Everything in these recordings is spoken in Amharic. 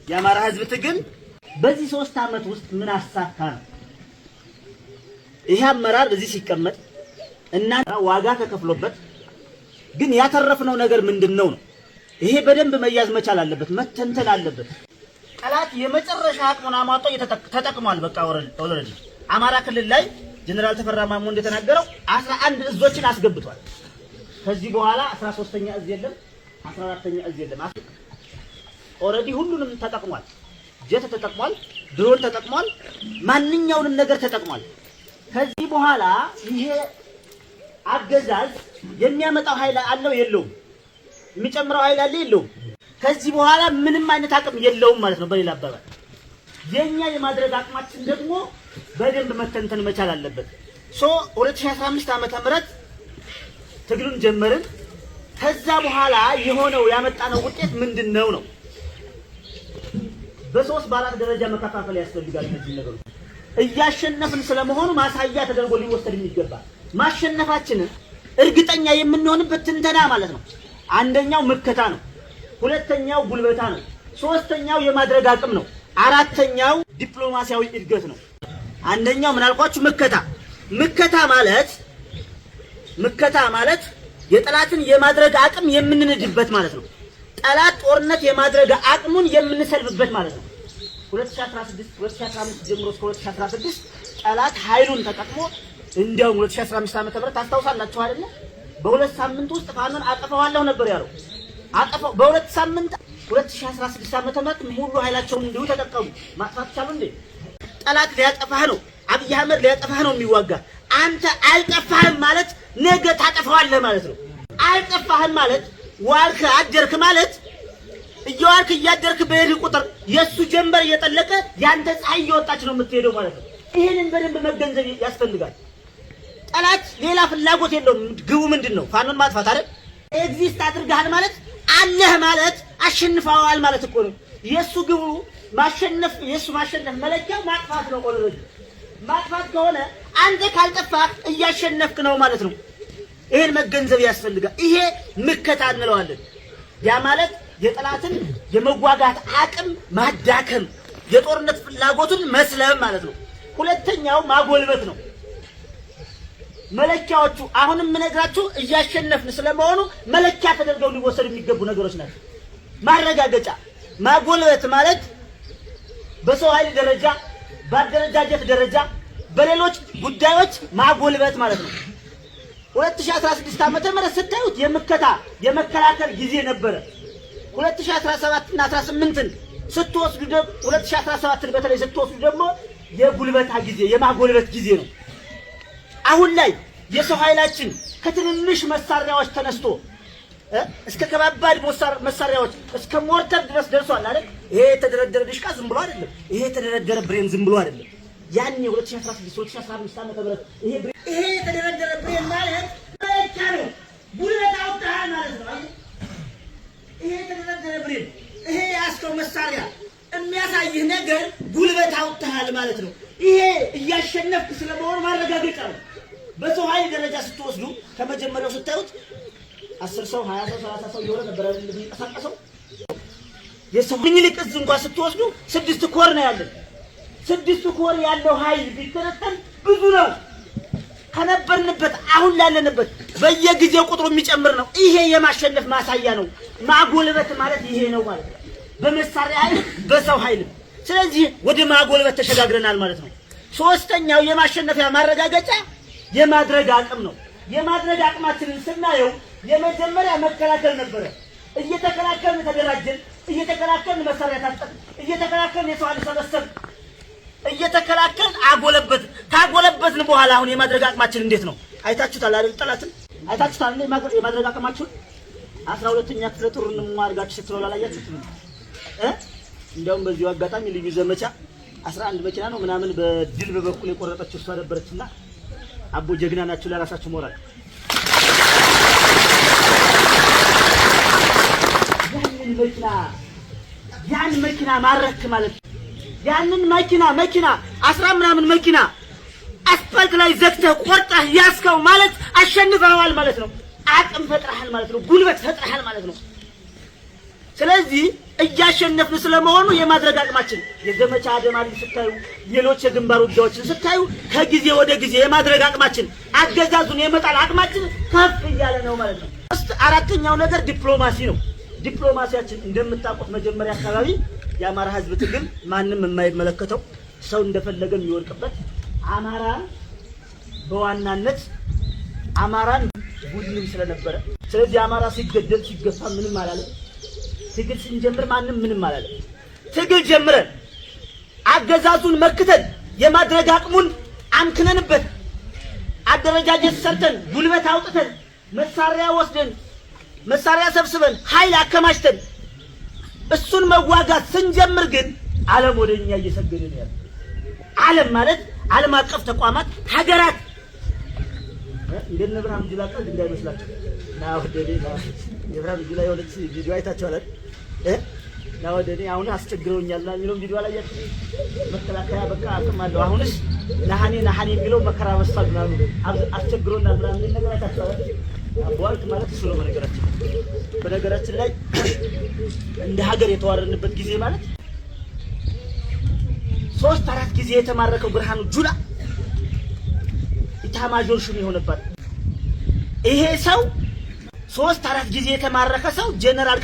የአማራ ህዝብ ትግል በዚህ 3 አመት ውስጥ ምን አሳካ? ይሄ አመራር እዚህ ሲቀመጥ እና ዋጋ ተከፍሎበት ግን ያተረፍነው ነገር ምንድነው ነው? ይሄ በደንብ መያዝ መቻል አለበት፣ መተንተን አለበት። ጠላት የመጨረሻ አቅሙን አሟጦ ተጠቅሟል። በቃ ኦልሬዲ አማራ ክልል ላይ ጀነራል ተፈራ ማሞ እንደተናገረው 11 እዞችን አስገብቷል። ከዚህ በኋላ 13ኛ እዝ የለም፣ 14ኛ እዝ የለም። ኦልሬዲ ሁሉንም ተጠቅሟል። ጀት ተጠቅሟል፣ ድሮን ተጠቅሟል፣ ማንኛውንም ነገር ተጠቅሟል። ከዚህ በኋላ ይሄ አገዛዝ የሚያመጣው ኃይል አለው የለውም? የሚጨምረው ኃይል አለ የለውም? ከዚህ በኋላ ምንም አይነት አቅም የለውም ማለት ነው። በሌላ አባባል የኛ የማድረግ አቅማችን ደግሞ በደንብ መተንተን መቻል አለበት። 2015 ዓመተ ምህረት ትግሉን ጀመርን። ከዛ በኋላ የሆነው ያመጣነው ውጤት ምንድነው ነው? በ3 በ4 ደረጃ መከፋፈል ያስፈልጋል። እነዚህ ነገሮች እያሸነፍን ስለመሆኑ ማሳያ ተደርጎ ሊወሰድ የሚገባል። ማሸነፋችንን እርግጠኛ የምንሆንበት ትንተና ማለት ነው። አንደኛው ምከታ ነው፣ ሁለተኛው ጉልበታ ነው፣ ሶስተኛው የማድረግ አቅም ነው፣ አራተኛው ዲፕሎማሲያዊ እድገት ነው። አንደኛው ምን አልኳችሁ? ምከታ ማለት የጠላትን የማድረግ አቅም የምንንድበት ማለት ነው። ጠላት ጦርነት የማድረግ አቅሙን የምንሰልብበት ማለት ነው። 2015 ጀምሮ እስከ 2016 ጠላት ኃይሉን ተጠቅሞ እንዲያው 2015 ዓመተ ምህረት ታስታውሳላችሁ አይደል? በ2 ሳምንት ውስጥ ፋኖን አጠፋዋለሁ ነበር ያለው። አጠፋው በ2 ሳምንት 2016 ዓመተ ምህረት ሙሉ ኃይላቸውን እንዲሁ ተጠቀሙ። ማጥፋት ቻሉ እንዴ? ጠላት ሊያጠፋህ ነው፣ አብይ አህመድ ሊያጠፋህ ነው የሚዋጋ። አንተ አልጠፋህም ማለት ነገ ታጠፋዋለህ ማለት ነው። አልጠፋህም ማለት ዋልክ አደርክ ማለት እየዋልክ እያደርክ በሄድ ቁጥር የሱ ጀንበር እየጠለቀ ያንተ ፀሐይ እየወጣች ነው የምትሄደው ማለት ነው። ይሄንን በደንብ መገንዘብ ያስፈልጋል። ጠላት ሌላ ፍላጎት የለውም። ግቡ ምንድነው? ፋኖን ማጥፋት አይደል? ኤግዚስት አድርጋል ማለት አለህ ማለት አሸንፈዋል ማለት እኮ ነው። የሱ ግቡ ማሸነፍ፣ የሱ ማሸነፍ መለኪያው ማጥፋት ነው። ኦልሬዲ ማጥፋት ከሆነ አንተ ካልጠፋህ እያሸነፍክ ነው ማለት ነው። ይሄን መገንዘብ ያስፈልጋል። ይሄ ምከታ እንለዋለን። ያ ማለት የጠላትን የመዋጋት አቅም ማዳከም፣ የጦርነት ፍላጎቱን መስለብ ማለት ነው። ሁለተኛው ማጎልበት ነው። መለኪያዎቹ አሁንም ምነግራችሁ እያሸነፍን ስለመሆኑ መለኪያ ተደርገው ሊወሰዱ የሚገቡ ነገሮች ናቸው። ማረጋገጫ ማጎልበት ማለት በሰው ኃይል ደረጃ፣ በአደረጃጀት ደረጃ፣ በሌሎች ጉዳዮች ማጎልበት ማለት ነው። 2016 ዓመተ ምህረት ስታዩት የምከታ የመከላከል ጊዜ ነበረ። 2017 እና 18ን ስትወስዱ 2017ን በተለይ ስትወስዱ ደግሞ የጉልበታ ጊዜ የማጎልበት ጊዜ ነው። አሁን ላይ የሰው ኃይላችን ከትንንሽ መሳሪያዎች ተነስቶ እስከ ከባባድ መሳሪያዎች እስከ ሞርተር ድረስ ደርሷል አይደል? ይሄ የተደረደረ ድሽቃ ዝም ብሎ አይደለም። ይሄ የተደረደረ ብሬን ዝም ብሎ አይደለም። ያኔ 2016 2015 ዓመተ ምህረት ይሄ የተደረደረ ብሬን ማለት መለኪያ ነው። ጉልበት አውጥተሃል ማለት ነው። ይሄ የተደረደረ ብሬን፣ ይሄ ያስከው መሳሪያ የሚያሳይህ ነገር ጉልበት አውጥተሃል ማለት ነው። ይሄ እያሸነፍክ ስለመሆኑ ማረጋገጫ ነው። በሰው ኃይል ደረጃ ስትወስዱ ከመጀመሪያው ስታዩት 10 ሰው 20 ሰው 30 ሰው የሆነ ነበር የሚንቀሳቀሰው። የሰው ምኒልክ እዝ እንኳን ስትወስዱ 6 ኮር ነው ያለው። 6 ኮር ያለው ኃይል ቢተነተን ብዙ ነው። ከነበርንበት አሁን ላለንበት በየጊዜው ቁጥሩ የሚጨምር ነው። ይሄ የማሸነፍ ማሳያ ነው። ማጎልበት ማለት ይሄ ነው ማለት ነው። በመሳሪያ ኃይል በሰው ኃይል። ስለዚህ ወደ ማጎልበት ተሸጋግረናል ማለት ነው። ሶስተኛው የማሸነፊያ ማረጋገጫ የማድረግ አቅም ነው። የማድረግ አቅማችንን ስናየው የመጀመሪያ መከላከል ነበረ። እየተከላከልን ተደራጀን፣ እየተከላከልን መሳሪያ ታጠቅን፣ እየተከላከልን የሰው ኃይል ሰበሰብን፣ እየተከላከልን አጎለበት። ካጎለበትን በኋላ አሁን የማድረግ አቅማችን እንዴት ነው? አይታችሁታል አይደል? ጠላትን አይታችሁታል አይደል? የማድረግ አቅማችሁን 12ኛ ክፍለ ጦርን ማርጋችሁ ስትለው አላያችሁት? እንደውም በዚሁ አጋጣሚ ልዩ ዘመቻ 11 መኪና ነው ምናምን በድል በበኩል የቆረጠችው እሷ ነበረችና አቦ ጀግና ናችሁ ለራሳችሁ ሞራል። ያን መኪና ማረክ ማለት ያንን መኪና 10 ምናምን መኪና አስፋልት ላይ ዘግተህ ቆርጠህ ያስከው ማለት አሸንፈዋል ማለት ነው። አቅም ፈጥረሃል ማለት ነው። ጉልበት ፈጥረሃል ማለት ነው። ስለዚህ እያሸነፍን ስለመሆኑ የማድረግ አቅማችን የዘመቻ አደማሪ ስታዩ ሌሎች የግንባር ውጊያዎችን ስታዩ ከጊዜ ወደ ጊዜ የማድረግ አቅማችን አገዛዙን የመጣል አቅማችን ከፍ እያለ ነው ማለት ነው። አራተኛው ነገር ዲፕሎማሲ ነው። ዲፕሎማሲያችን እንደምታውቁት መጀመሪያ አካባቢ የአማራ ህዝብ ትግል ማንም የማይመለከተው ሰው እንደፈለገ የሚወርቅበት አማራ በዋናነት አማራን ቡድንም ስለነበረ ስለዚህ አማራ ሲገደል ሲገፋ ምንም አላለም። ትግል ስንጀምር ማንም ምንም አላለም። ትግል ጀምረን አገዛዙን መክተን የማድረግ አቅሙን አምክነንበት አደረጃጀት ሰርተን ጉልበት አውጥተን መሳሪያ ወስደን መሳሪያ ሰብስበን ኃይል አከማችተን እሱን መዋጋት ስንጀምር ግን ዓለም ወደኛ እየሰገደ ነው ያለው። ዓለም ማለት ዓለም አቀፍ ተቋማት ሀገራት እንደነ ብርሃኑ ጁላ ቀልድ እንዳይመስላችሁ ናወደኔ የብርሃኑ ጁላ የሆነች ቪዲዮ አይታችኋል አይደል? ናወደኔ አሁን አስቸግረውኛል እና የሚለው ቪዲዮ ላይ ያቺ መከላከያ በቃ አቅም አለው አሁንስ ናሃኔ የሚለው መከራ መስፋት ምናምን አስቸግሮናል ምናምን ነገር አይታችኋል። አቧልት ማለት እሱ ነው። በነገራችን ላይ እንደ ሀገር የተዋረድንበት ጊዜ ማለት 3-4 ጊዜ የተማረከው ብርሃኑ ጁላ ኢታማዦር ሹም የሆነበት ይሄ ሰው 3-4 ጊዜ የተማረከ ሰው ጀነራል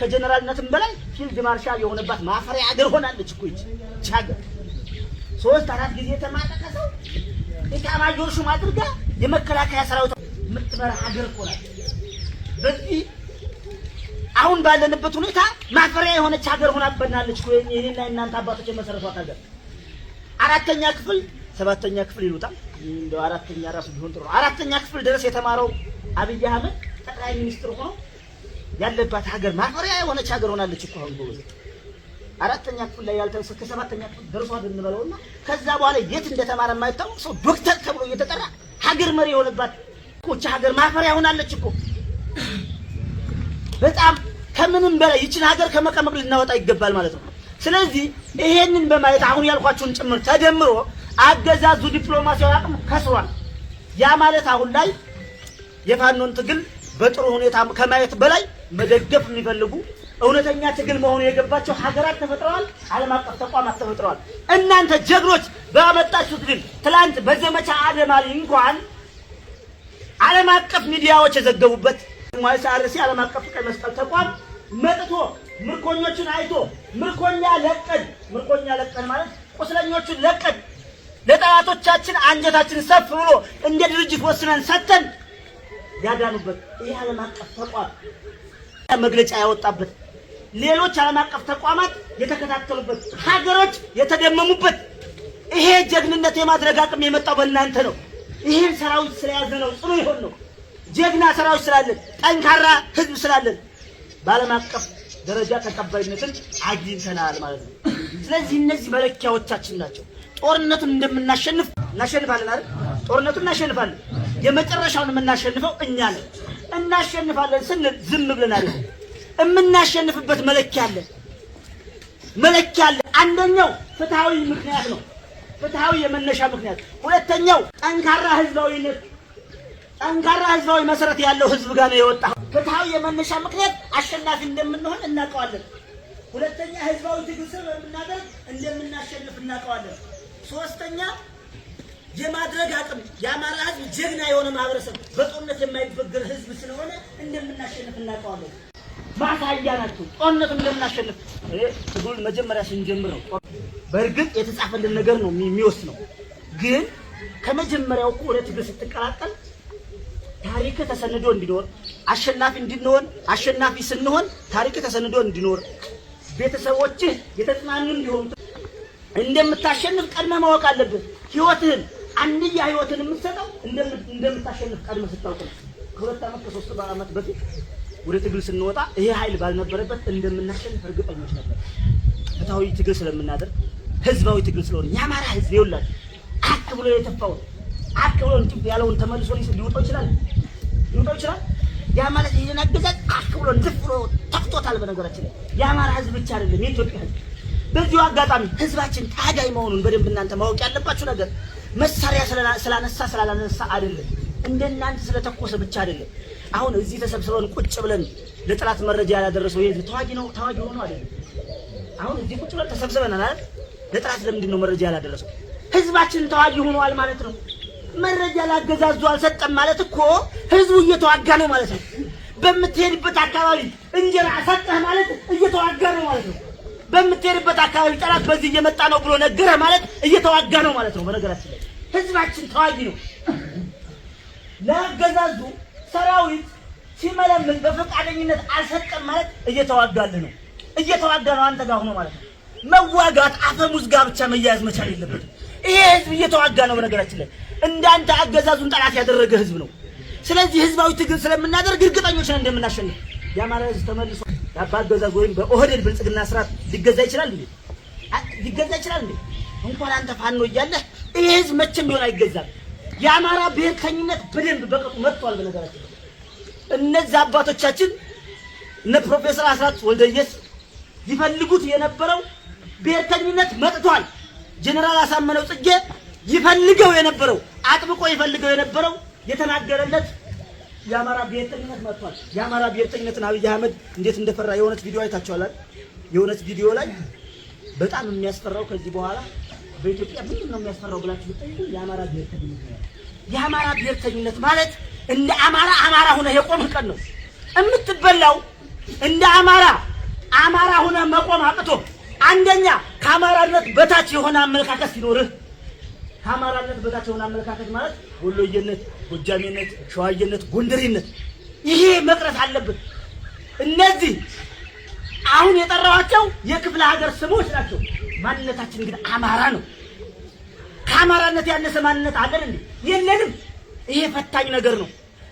ከጀነራልነትም በላይ ፊልድ ማርሻል የሆነባት ማፈሪያ ሀገር ሆናለች እኮ ይቺ ሀገር። 3-4 ጊዜ የተማረከ ሰው ኢታማዦር ሹም አድርጋ የመከላከያ ሰራዊት ምትመራ ሀገር እኮ ናት። በዚህ አሁን ባለንበት ሁኔታ ማፈሪያ የሆነች ሀገር ሆናብናለች እኮ የኔና እናንተ አባቶች የመሰረቷት ሀገር። 4ኛ ክፍል 7ኛ ክፍል ይሉታል እንደው 4ኛ ራሱ ቢሆን ጥሩ 4ኛ ክፍል ድረስ የተማረው አብይ አህመድ ጠቅላይ ሚኒስትር ሆኖ ያለባት ሀገር ማፈሪያ የሆነች ሀገር ሆናለች እኮ አሁን ጎበዝ። 4ኛ ክፍል ላይ ያልተሰከ 7ኛ ክፍል ደርሷል እንበለውና ከዛ በኋላ የት እንደተማረ የማይታወቅ ሰው ዶክተር ተብሎ እየተጠራ ሀገር መሪ የሆነባት እቺ ሀገር ማፈሪያ ሆናለች እኮ። በጣም ከምንም በላይ ይችን ሀገር ከመቀመቅ ልናወጣ ይገባል ማለት ነው። ስለዚህ ይሄንን በማየት አሁን ያልኳችሁን ጭምር ተደምሮ አገዛዙ ዲፕሎማሲያዊ አቅም ከስሯል። ያ ማለት አሁን ላይ የፋኖን ትግል በጥሩ ሁኔታ ከማየት በላይ መደገፍ የሚፈልጉ እውነተኛ ትግል መሆኑ የገባቸው ሀገራት ተፈጥረዋል። ዓለም አቀፍ ተቋማት ተፈጥረዋል። እናንተ ጀግኖች ባመጣችሁት ድል ትላንት በዘመቻ አደማሊ እንኳን ዓለም አቀፍ ሚዲያዎች የዘገቡበት ማይሳርሲ ዓለም አቀፍ ቀይ መስቀል ተቋም መጥቶ ምርኮኞችን አይቶ ምርኮኛ ለቀን ማለት ቁስለኞችን ለቀን ለጠላቶቻችን አንጀታችን ሰፍ ብሎ እንደ ድርጅት ወስነን ሰተን ያዳኑበት ይሄ ዓለም አቀፍ ተቋም መግለጫ ያወጣበት ሌሎች ዓለም አቀፍ ተቋማት የተከታተሉበት ሀገሮች የተደመሙበት ይሄ ጀግንነት የማድረግ አቅም የመጣው በእናንተ ነው። ይሄን ሰራዊት ስለያዘ ነው ጽኑ ይሆን ነው። ጀግና ሰራዊት ስላለን ጠንካራ ህዝብ ስላለን በዓለም አቀፍ ደረጃ ተቀባይነትን አግኝተናል ማለት ነው። ስለዚህ እነዚህ መለኪያዎቻችን ናቸው። ጦርነቱን እናሸንፋለን አይደል? ጦርነቱን እናሸንፋለን። የመጨረሻውን የምናሸንፈው እኛ ነን። እናሸንፋለን ስንል ዝም ብለን አይደል? የምናሸንፍበት መለኪያ አለ። አንደኛው ፍትሃዊ ምክንያት ነው። ፍትሃዊ የመነሻ ምክንያት። ሁለተኛው ጠንካራ ህዝባዊ መሰረት ያለው ህዝብ ጋር ነው የወጣው። ፍትሃዊ የመነሻ ምክንያት አሸናፊ እንደምንሆን እናውቀዋለን። ሁለተኛ ህዝባዊ ትግል ስለምናደርግ እንደምናሸንፍ እናውቀዋለን። ሶስተኛ የማድረግ አቅም የአማራ ህዝብ ጀግና የሆነ ማህበረሰብ በጦርነት የማይበገር ህዝብ ስለሆነ እንደምናሸንፍ እናውቀዋለን። ማሳያ ናቸው። ጦርነቱን እንደምናሸንፍ ትግል መጀመሪያ ስንጀምር ነው። በእርግጥ የተጻፈልን ነገር ነው የሚወስነው። ግን ከመጀመሪያው ወደ ትግል ስትቀላቀል ታሪክ ተሰንዶ እንዲኖር አሸናፊ ስንሆን ታሪክ ተሰንዶ እንዲኖር ቤተሰቦች የተጽናኑ እንዲሆኑ እንደምታሸንፍ ቀድመ ማወቅ አለብን። ህይወትህን አንድያ ህይወትን የምትሰጠው እንደምታሸንፍ ቀድመ ስታውቅ ነው። ከ2 ዓመት ከ3 ዓመት በፊት ወደ ትግል ስንወጣ ይሄ ኃይል ባልነበረበት እንደምናሸንፍ እርግጠኞች ነበር። ፍትሃዊ ትግል ስለምናደርግ ህዝባዊ ትግል ስለሆነ የአማራ ህዝብ ይውላል አክ ብሎ የተፋውን አክ ብሎ እንትን ያለውን ተመልሶ ሊወጣው ይችላል። ያ ማለት ይሄን አገዛዝ አክ ብሎ እንድፍሮ ተፍቶታል። በነገራችን ላይ የአማራ ህዝብ ብቻ አይደለም የኢትዮጵያ ህዝብ። በዚሁ አጋጣሚ ህዝባችን ታጋይ መሆኑን በደንብ እናንተ ማወቅ ያለባችሁ ነገር መሳሪያ ስላላነሳ አይደለም፣ እንደናንተ ስለተኮሰ ብቻ አይደለም። አሁን እዚህ ተሰብስበን ቁጭ ብለን ለጥላት መረጃ ያላደረሰው ይሄ ተዋጊ ነው ሆኖ አይደል? አሁን እዚህ ቁጭ ብለን ተሰብስበናል አይደል? ለጥላት ለምንድን ነው መረጃ ያላደረሰው? ህዝባችን ተዋጊ ሆኗል ማለት ነው። መረጃ ላገዛዙ አልሰጠም ማለት እኮ ህዝቡ እየተዋጋ ነው ማለት ነው። በምትሄድበት አካባቢ እንጀራ ሰጠህ ማለት እየተዋጋ ነው ማለት ነው። በምትሄድበት አካባቢ ጠላት በዚህ እየመጣ ነው ብሎ ነገረ ማለት እየተዋጋ ነው ማለት ነው። በነገራችን ላይ ህዝባችን ተዋጊ ነው። ለአገዛዙ ሰራዊት ሲመለምን በፈቃደኝነት አልሰጠም ማለት እየተዋጋልህ ነው። እየተዋጋ ነው አንተ ጋር ሆኖ ማለት ነው። መዋጋት አፈሙዝ ጋር ብቻ መያያዝ መቻል የለበትም። ይሄ ህዝብ እየተዋጋ ነው። በነገራችን ላይ እንዳንተ አገዛዙን ጠላት ያደረገ ህዝብ ነው። ስለዚህ ህዝባዊ ትግል ስለምናደርግ እርግጠኞች ነን እንደምናሸንፍ። የአማራ ህዝብ ተመልሶ በአገዛዝ ወይም በኦህዴድ ብልጽግና ስርዓት ሊገዛ ይችላል እንዴ? ሊገዛ ይችላል እንዴ? እንኳን አንተ ፋኖ እያለህ ይሄ ህዝብ መቼም ቢሆን አይገዛም። የአማራ ብሔርተኝነት በደንብ በቅጡ መጥቷል። በነገራችን እነዚህ አባቶቻችን እነ ፕሮፌሰር አስራት ወልደየስ ይፈልጉት የነበረው ብሔርተኝነት መጥቷል። ጀነራል አሳምነው ጽጌ ይፈልገው የነበረው አጥብቆ ይፈልገው የነበረው የተናገረለት የአማራ ብሔርተኝነት መጥቷል። የአማራ ብሔርተኝነትን አብይ አህመድ እንዴት እንደፈራ የሆነች ቪዲዮ አይታችኋል። የሆነች ቪዲዮ ላይ በጣም የሚያስፈራው ከዚህ በኋላ በኢትዮጵያ ምንድን ነው የሚያስፈራው ብላችሁ ብትጠይቁ የአማራ ብሔርተኝነት ነው። የአማራ ብሔርተኝነት ማለት እንደ አማራ ሆነ የቆምህ ቀን ነው የምትበላው። እንደ አማራ ሆነ መቆም አቅቶ አንደኛ ከአማራነት በታች የሆነ አመለካከት ሲኖርህ፣ ከአማራነት በታች የሆነ አመለካከት ማለት ወሎዬነት፣ ጎጃሜነት፣ ሸዋዬነት፣ ጎንደሬነት ይሄ መቅረት አለበት። እነዚህ አሁን የጠራኋቸው የክፍለ ሀገር ስሞች ናቸው። ማንነታችን ግን አማራ ነው። ከአማራነት ያነሰ ማንነት አለን እንዴ? የለንም። ይሄ ፈታኝ ነገር ነው።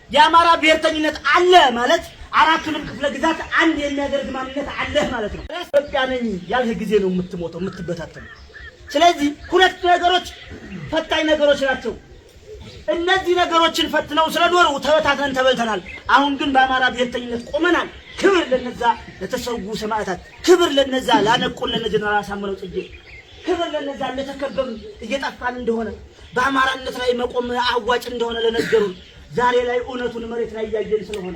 የአማራ ብሔርተኝነት አለ ማለት አራቱንም ክፍለ ግዛት አንድ የሚያደርግ ማንነት አለ ማለት ነው። ኢትዮጵያ ነኝ ያልህ ጊዜ ነው የምትሞተው፣ የምትበታተነው። ስለዚህ ሁለት ነገሮች ፈታኝ ነገሮች ናቸው። እነዚህ ነገሮችን ፈትነው ስለኖሩ ተበታትነን ተበልተናል። አሁን ግን በአማራ ብሔርተኝነት ቆመናል። ክብር ለነዛ ለተሰዉ ሰማዕታት፣ ክብር ለነዛ ላነቁን ጀነራል አሳምነው ጽጌ፣ ክብር ለነዛ ለተከበብን እየጠፋን እንደሆነ በአማራነት ላይ መቆም አዋጭ እንደሆነ ለነገሩን ዛሬ ላይ እውነቱን መሬት ላይ እያየን ስለሆነ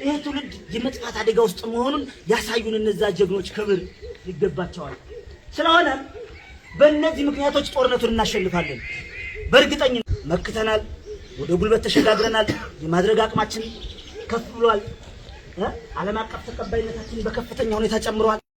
ይሄ ትውልድ የመጥፋት አደጋ ውስጥ መሆኑን ያሳዩን እነዛ ጀግኖች ክብር ይገባቸዋል። ስለሆነ በእነዚህ ምክንያቶች ጦርነቱን እናሸንፋለን። በእርግጠኝነት መክተናል። ወደ ጉልበት ተሸጋግረናል። የማድረግ አቅማችን ከፍ ብሏል። ዓለም አቀፍ ተቀባይነታችን በከፍተኛ ሁኔታ ጨምሯል።